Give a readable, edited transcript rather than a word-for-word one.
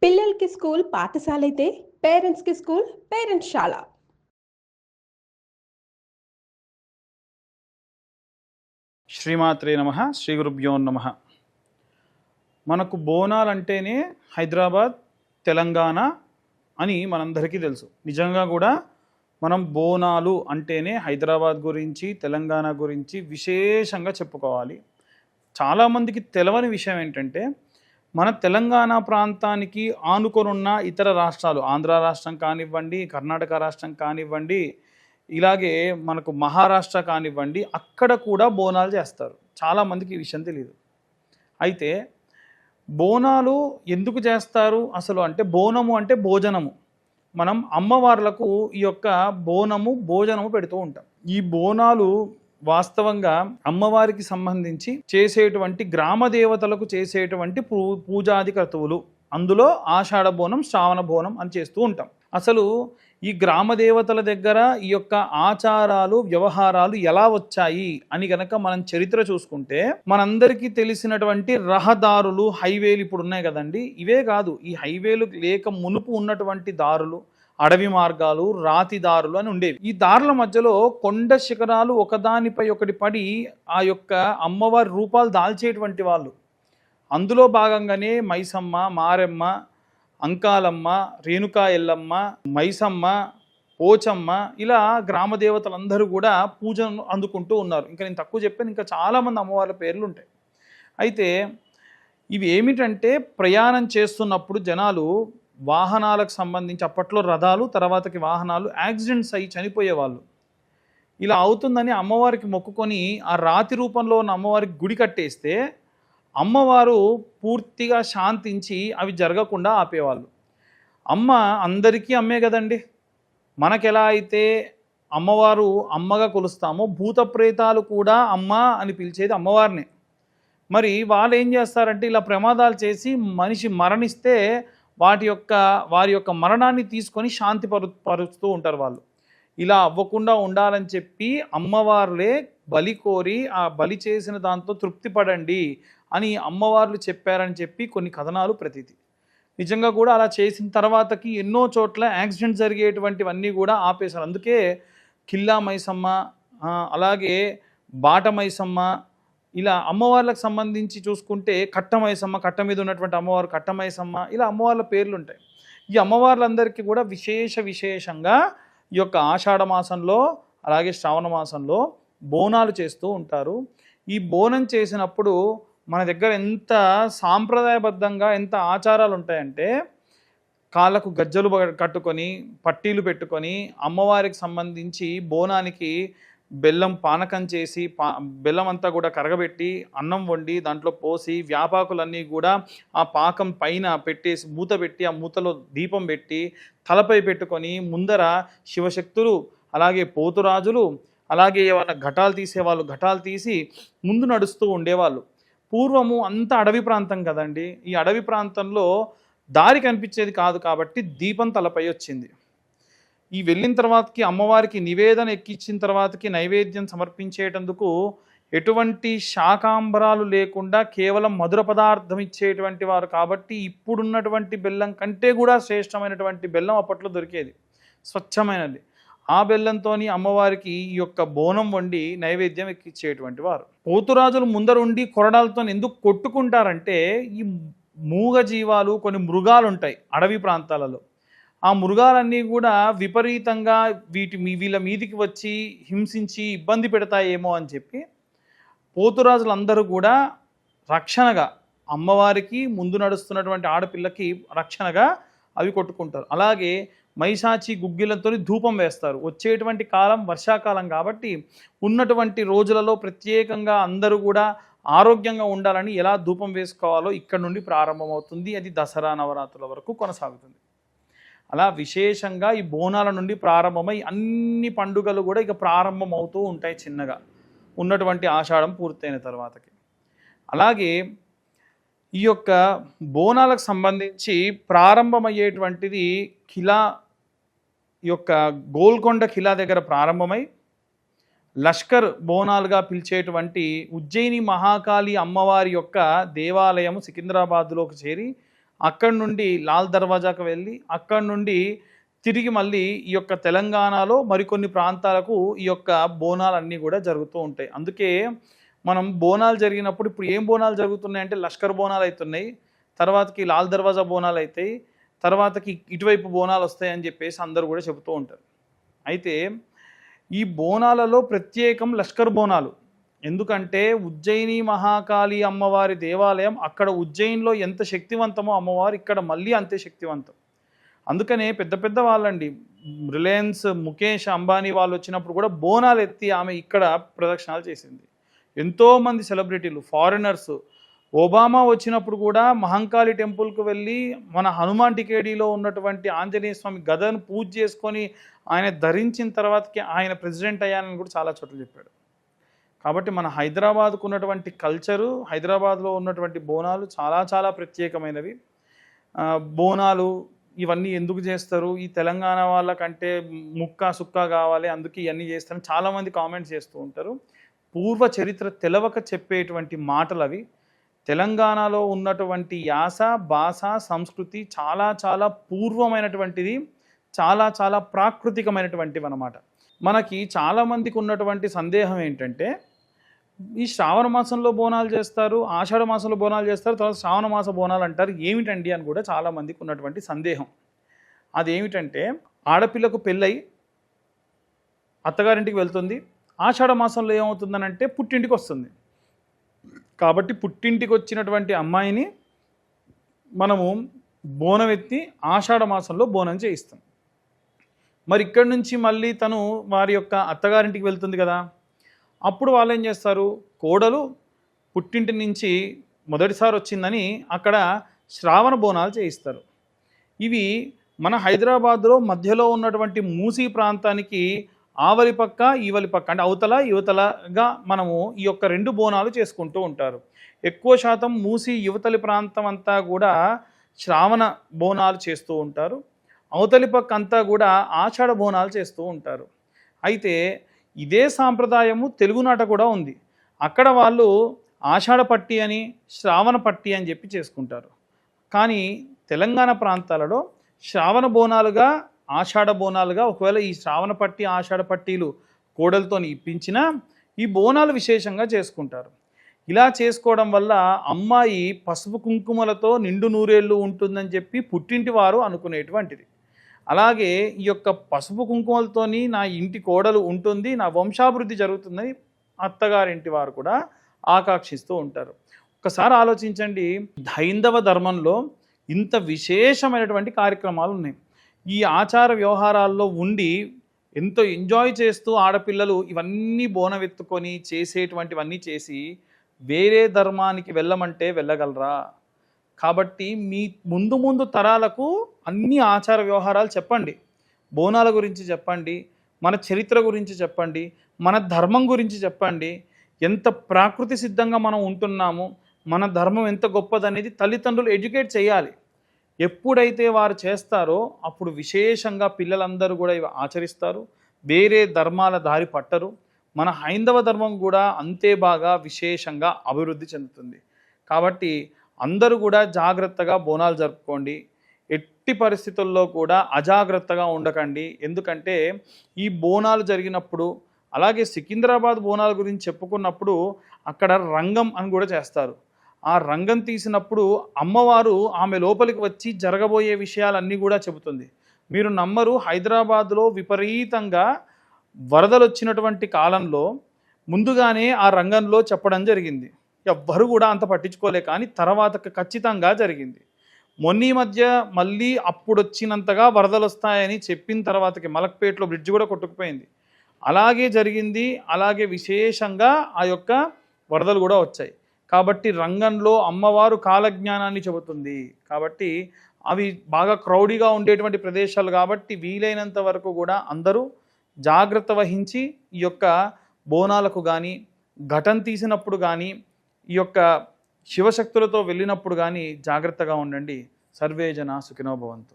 పిల్లలకి స్కూల్ పాఠశాల అయితే పేరెంట్స్‌కి స్కూల్ పేరెంట్స్‌శాల. శ్రీమాత్రే నమః. శ్రీ గురుభ్యో నమః. మనకు బోనాలంటేనే హైదరాబాద్, తెలంగాణ అని మనందరికీ తెలుసు. నిజంగా కూడా మనం బోనాలు అంటేనే హైదరాబాద్ గురించి, తెలంగాణ గురించి విశేషంగా చెప్పుకోవాలి. చాలామందికి తెలవని విషయం ఏంటంటే, మన తెలంగాణ ప్రాంతానికి ఆనుకొనున్న ఇతర రాష్ట్రాలు, ఆంధ్ర రాష్ట్రం కానివ్వండి, కర్ణాటక రాష్ట్రం కానివ్వండి, ఇలాగే మనకు మహారాష్ట్ర కానివ్వండి, అక్కడ కూడా బోనాలు చేస్తారు. చాలామందికి ఈ విషయం తెలియదు. అయితే బోనాలు ఎందుకు చేస్తారు అసలు అంటే, బోనము అంటే భోజనము. మనం అమ్మవార్లకు ఈ యొక్క బోనము భోజనము పెడుతూ ఉంటాం. ఈ బోనాలు వాస్తవంగా అమ్మవారికి సంబంధించి చేసేటువంటి గ్రామ దేవతలకు చేసేటువంటి పూజాది క్రతువులు. అందులో ఆషాఢ బోనం, శ్రావణ బోనం అని చేస్తూ ఉంటాం. అసలు ఈ గ్రామ దేవతల దగ్గర ఈ యొక్క ఆచారాలు, వ్యవహారాలు ఎలా వచ్చాయి అని గనక మనం చరిత్ర చూసుకుంటే, మనందరికీ తెలిసినటువంటి రహదారులు, హైవేలు ఇప్పుడు ఉన్నాయి కదండి. ఇవే కాదు, ఈ హైవేలు లేక మునుపు ఉన్నటువంటి దారులు, అడవి మార్గాలు, రాతి దారులు అని ఉండేవి. ఈ దారుల మధ్యలో కొండ శిఖరాలు ఒకదానిపై ఒకటి పడి ఆ యొక్క అమ్మవారి రూపాలు దాల్చేటువంటి వాళ్ళు. అందులో భాగంగానే మైసమ్మ, మారెమ్మ, అంకాలమ్మ, రేణుకా ఎల్లమ్మ, మైసమ్మ, పోచమ్మ, ఇలా గ్రామ దేవతలందరూ కూడా పూజను అందుకుంటూ ఉన్నారు. ఇంకా నేను తక్కువ చెప్పాను, ఇంకా చాలామంది అమ్మవార్ల పేర్లు ఉంటాయి. అయితే ఇవి ఏమిటంటే, ప్రయాణం చేస్తున్నప్పుడు జనాలు వాహనాలకు సంబంధించి, అప్పట్లో రథాలు, తర్వాతకి వాహనాలు, యాక్సిడెంట్స్ అయ్యి చనిపోయేవాళ్ళు. ఇలా అవుతుందని అమ్మవారికి మొక్కుకొని ఆ రాతి రూపంలో ఉన్న అమ్మవారికి గుడి కట్టేస్తే అమ్మవారు పూర్తిగా శాంతించి అవి జరగకుండా ఆపేవాళ్ళు. అమ్మ అందరికీ అమ్మే కదండి. మనకెలా అయితే అమ్మవారు అమ్మగా కొలుస్తామో, భూత ప్రేతాలు కూడా అమ్మ అని పిలిచేది అమ్మవారిని. మరి వాళ్ళు ఏం చేస్తారంటే, ఇలా ప్రమాదాలు చేసి మనిషి మరణిస్తే వారి యొక్క మరణాన్ని తీసుకొని శాంతి పరుస్తూ ఉంటారు వాళ్ళు. ఇలా అవ్వకుండా ఉండాలని చెప్పి అమ్మవార్లే బలి కోరి ఆ బలి చేసిన దాంతో తృప్తి పడండి అని అమ్మవార్లు చెప్పారని చెప్పి కొన్ని కథనాలు ప్రతీతి. నిజంగా కూడా అలా చేసిన తర్వాతకి ఎన్నో చోట్ల యాక్సిడెంట్ జరిగేటువంటివన్నీ కూడా ఆపేశారు. అందుకే కిల్లా మైసమ్మ, అలాగే బాట మైసమ్మ, ఇలా అమ్మవార్లకు సంబంధించి చూసుకుంటే కట్ట మైసమ్మ, కట్ట మీద ఉన్నటువంటి అమ్మవారు కట్ట మైసమ్మ, ఇలా అమ్మవార్ల పేర్లు ఉంటాయి. ఈ అమ్మవార్లందరికీ కూడా విశేషంగా ఈ యొక్క ఆషాఢ మాసంలో, అలాగే శ్రావణ మాసంలో బోనాలు చేస్తూ ఉంటారు. ఈ బోనం చేసినప్పుడు మన దగ్గర ఎంత సాంప్రదాయబద్ధంగా ఎంత ఆచారాలు ఉంటాయంటే, కాళ్ళకు గజ్జలు కట్టుకొని, పట్టీలు పెట్టుకొని, అమ్మవారికి సంబంధించి బోనానికి బెల్లం పానకం చేసి, బెల్లం అంతా కూడా కరగబెట్టి, అన్నం వండి దాంట్లో పోసి, వ్యాపాకులన్నీ కూడా ఆ పాకం పైన పెట్టేసి మూత పెట్టి, ఆ మూతలో దీపం పెట్టి తలపై పెట్టుకొని, ముందర శివశక్తులు, అలాగే పోతురాజులు, అలాగే ఏమైనా ఘటాలు తీసేవాళ్ళు ఘటాలు తీసి ముందు నడుస్తూ ఉండేవాళ్ళు. పూర్వము అంతా అడవి ప్రాంతం కదండి. ఈ అడవి ప్రాంతంలో దారి కనిపించేది కాదు కాబట్టి దీపం తలపై వచ్చింది. ఈ వెళ్ళిన తర్వాతకి అమ్మవారికి నివేదన ఎక్కించిన తర్వాతకి నైవేద్యం సమర్పించేటందుకు ఎటువంటి శాకాంబరాలు లేకుండా కేవలం మధుర పదార్థం ఇచ్చేటువంటి వారు కాబట్టి, ఇప్పుడున్నటువంటి బెల్లం కంటే కూడా శ్రేష్టమైనటువంటి బెల్లం అప్పట్లో దొరికేది, స్వచ్ఛమైనది. ఆ బెల్లంతో అమ్మవారికి ఈ యొక్క బోనం వండి నైవేద్యం ఎక్కించేటువంటి వారు. పోతురాజులు ముందరుండి కొరడాలతో ఎందుకు కొట్టుకుంటారంటే, ఈ మూగ జీవాలు, కొన్ని మృగాలు ఉంటాయి అడవి ప్రాంతాలలో. ఆ మృగాలన్నీ కూడా విపరీతంగా వీళ్ళ మీదికి వచ్చి హింసించి ఇబ్బంది పెడతాయేమో అని చెప్పి పోతురాజులందరూ కూడా రక్షణగా, అమ్మవారికి ముందు నడుస్తున్నటువంటి ఆడపిల్లకి రక్షణగా అవి కొట్టుకుంటారు. అలాగే మైసాచి గుగ్గిలతో ధూపం వేస్తారు. వచ్చేటువంటి కాలం వర్షాకాలం కాబట్టి ఉన్నటువంటి రోజులలో ప్రత్యేకంగా అందరూ కూడా ఆరోగ్యంగా ఉండాలని ఎలా ధూపం వేసుకోవాలో ఇక్కడ నుండి ప్రారంభమవుతుంది. అది దసరా నవరాత్రుల వరకు కొనసాగుతుంది. అలా విశేషంగా ఈ బోనాల నుండి ప్రారంభమై అన్ని పండుగలు కూడా ఇక ప్రారంభం అవుతూ ఉంటాయి చిన్నగా, ఉన్నటువంటి ఆషాఢం పూర్తయిన తర్వాతకి. అలాగే ఈ యొక్క బోనాలకు సంబంధించి ప్రారంభమయ్యేటువంటిది కిలా, ఈ యొక్క గోల్కొండ కిలా దగ్గర ప్రారంభమై లష్కర్ బోనాలుగా పిలిచేటువంటి ఉజ్జయిని మహాకాళి అమ్మవారి యొక్క దేవాలయము సికింద్రాబాద్లోకి చేరి అక్కడి నుండి లాల్ దర్వాజాకు వెళ్ళి అక్కడి నుండి తిరిగి మళ్ళీ ఈ యొక్క తెలంగాణలో మరికొన్ని ప్రాంతాలకు ఈ యొక్క బోనాలన్నీ కూడా జరుగుతూ ఉంటాయి. అందుకే మనం బోనాలు జరిగినప్పుడు ఇప్పుడు ఏం బోనాలు జరుగుతున్నాయంటే లష్కర్ బోనాలు అవుతున్నాయి, తర్వాతకి లాల్ దర్వాజా బోనాలు అవుతాయి, తర్వాతకి ఇటువైపు బోనాలు వస్తాయని చెప్పేసి అందరూ కూడా చెబుతూ ఉంటారు. అయితే ఈ బోనాలలో ప్రత్యేకం లష్కర్ బోనాలు. ఎందుకంటే ఉజ్జయిని మహాకాళి అమ్మవారి దేవాలయం అక్కడ ఉజ్జయిన్లో ఎంత శక్తివంతమో అమ్మవారు ఇక్కడ మళ్ళీ అంతే శక్తివంతం. అందుకనే పెద్ద పెద్ద వాళ్ళండి, రిలయన్స్ ముఖేష్ అంబానీ వాళ్ళు వచ్చినప్పుడు కూడా బోనాలు ఎత్తి ఆమె ఇక్కడ ప్రదక్షిణాలు చేసింది. ఎంతోమంది సెలబ్రిటీలు, ఫారినర్స్, ఒబామా వచ్చినప్పుడు కూడా మహంకాళి టెంపుల్కు వెళ్ళి మన హనుమాన్ టికేడీలో ఉన్నటువంటి ఆంజనేయ స్వామి గదను పూజ చేసుకొని ఆయన ధరించిన తర్వాతకి ఆయన ప్రెసిడెంట్ అయ్యానని కూడా చాలా చోట్ల చెప్పాడు. కాబట్టి మన హైదరాబాద్కు ఉన్నటువంటి కల్చరు, హైదరాబాద్లో ఉన్నటువంటి బోనాలు చాలా చాలా ప్రత్యేకమైనవి. బోనాలు ఇవన్నీ ఎందుకు చేస్తారు, ఈ తెలంగాణ వాళ్ళకంటే ముక్క సుక్క కావాలి అందుకే ఇవన్నీ చేస్తారని చాలామంది కామెంట్స్ చేస్తూ ఉంటారు. పూర్వ చరిత్ర తెలవక చెప్పేటువంటి మాటలు అవి. తెలంగాణలో ఉన్నటువంటి యాస, భాష, సంస్కృతి చాలా చాలా పూర్వమైనటువంటిది, చాలా చాలా ప్రాకృతికమైనటువంటివి అన్నమాట. మనకి చాలామందికి ఉన్నటువంటి సందేహం ఏంటంటే ఈ శ్రావణ మాసంలో బోనాలు చేస్తారు, ఆషాఢ మాసంలో బోనాలు చేస్తారు, తర్వాత శ్రావణ మాస బోనాలు అంటారు, ఏమిటండి అని కూడా చాలామందికి ఉన్నటువంటి సందేహం. అదేమిటంటే ఆడపిల్లకు పెళ్ళై అత్తగారింటికి వెళ్తుంది, ఆషాఢ మాసంలో ఏమవుతుందనంటే పుట్టింటికి వస్తుంది. కాబట్టి పుట్టింటికి వచ్చినటువంటి అమ్మాయిని మనము బోనం ఎత్తి ఆషాఢ మాసంలో బోనం చేయిస్తాం. మరి ఇక్కడి నుంచి మళ్ళీ తను వారి యొక్క అత్తగారింటికి వెళ్తుంది కదా, అప్పుడు వాళ్ళు ఏం చేస్తారు, కోడలు పుట్టింటి నుంచి మొదటిసారి వచ్చిందని అక్కడ శ్రావణ బోనాలు చేయిస్తారు. ఇవి మన హైదరాబాద్లో మధ్యలో ఉన్నటువంటి మూసీ ప్రాంతానికి ఆవలి పక్క ఈవలి పక్క అంటే అవతల యువతలగా మనము ఈ యొక్క రెండు బోనాలు చేసుకుంటూ ఉంటారు. ఎక్కువ శాతం మూసీ యువతలి ప్రాంతం అంతా కూడా శ్రావణ బోనాలు చేస్తూ ఉంటారు, అవతలి పక్క అంతా కూడా ఆషాఢ బోనాలు చేస్తూ ఉంటారు. అయితే ఇదే సాంప్రదాయము తెలుగునాట కూడా ఉంది. అక్కడ వాళ్ళు ఆషాఢ పట్టి అని శ్రావణ పట్టి అని చెప్పి చేసుకుంటారు. కానీ తెలంగాణ ప్రాంతాలలో శ్రావణ బోనాలుగా ఆషాఢ బోనాలుగా ఒకవేళ ఈ శ్రావణ పట్టి ఆషాఢ పట్టీలు కోడలతో ఇప్పించినా ఈ బోనాలు విశేషంగా చేసుకుంటారు. ఇలా చేసుకోవడం వల్ల అమ్మాయి పసుపు కుంకుమలతో నిండు నూరేళ్ళు ఉంటుందని చెప్పి పుట్టింటి వారు అనుకునేటువంటిది. అలాగే ఈ యొక్క పసుపు కుంకుమలతోని నా ఇంటి కోడలు ఉంటుంది, నా వంశాభివృద్ధి జరుగుతుందని అత్తగారింటి వారు కూడా ఆకాంక్షిస్తూ ఉంటారు. ఒకసారి ఆలోచించండి, హైందవ ధర్మంలో ఇంత విశేషమైనటువంటి కార్యక్రమాలు ఉన్నాయి. ఈ ఆచార వ్యవహారాల్లో ఉండి ఎంతో ఎంజాయ్ చేస్తూ ఆడపిల్లలు ఇవన్నీ బోనవెత్తుకొని చేసేటువంటివన్నీ చేసి వేరే ధర్మానికి వెళ్ళమంటే వెళ్ళగలరా? కాబట్టి మీ ముందు ముందు తరాలకు అన్ని ఆచార వ్యవహారాలు చెప్పండి, బోనాల గురించి చెప్పండి, మన చరిత్ర గురించి చెప్పండి, మన ధర్మం గురించి చెప్పండి. ఎంత ప్రాకృతి సిద్ధంగా మనం ఉంటున్నాము, మన ధర్మం ఎంత గొప్పదనేది తల్లిదండ్రులు ఎడ్యుకేట్ చేయాలి. ఎప్పుడైతే వారు చేస్తారో అప్పుడు విశేషంగా పిల్లలందరూ కూడా ఇవి ఆచరిస్తారు, వేరే ధర్మాల దారి పట్టరు. మన హైందవ ధర్మం కూడా అంతే బాగా విశేషంగా అభివృద్ధి చెందుతుంది. కాబట్టి అందరూ కూడా జాగ్రత్తగా బోనాలు జరుపుకోండి, ఎట్టి పరిస్థితుల్లో కూడా అజాగ్రత్తగా ఉండకండి. ఎందుకంటే ఈ బోనాలు జరిగినప్పుడు, అలాగే సికింద్రాబాద్ బోనాల గురించి చెప్పుకున్నప్పుడు అక్కడ రంగం అని కూడా చేస్తారు. ఆ రంగం తీసినప్పుడు అమ్మవారు ఆమె లోపలికి వచ్చి జరగబోయే విషయాలన్నీ కూడా చెబుతుంది. మీరు నమ్మరు, హైదరాబాద్లో విపరీతంగా వరదలు వచ్చినటువంటి కాలంలో ముందుగానే ఆ రంగంలో చెప్పడం జరిగింది. ఎవ్వరు కూడా అంత పట్టించుకోలే, కానీ తర్వాత ఖచ్చితంగా జరిగింది. మొన్న మధ్య మళ్ళీ అప్పుడు వచ్చినంతగా వరదలు వస్తాయని చెప్పిన తర్వాతకి మలక్పేటలో బ్రిడ్జ్ కూడా కొట్టుకుపోయింది. అలాగే జరిగింది, అలాగే విశేషంగా ఆ యొక్క వరదలు కూడా వచ్చాయి. కాబట్టి రంగంలో అమ్మవారు కాలజ్ఞానాన్ని చెబుతుంది. కాబట్టి అవి బాగా క్రౌడీగా ఉండేటువంటి ప్రదేశాలు కాబట్టి వీలైనంత వరకు కూడా అందరూ జాగ్రత్త వహించి ఈ యొక్క బోనాలకు కానీ, ఘటన తీసినప్పుడు కానీ, ఈ యొక్క శివశక్తులతో వెళ్ళినప్పుడు కానీ జాగ్రత్తగా ఉండండి. సర్వే జనా సుఖినో భవంతు.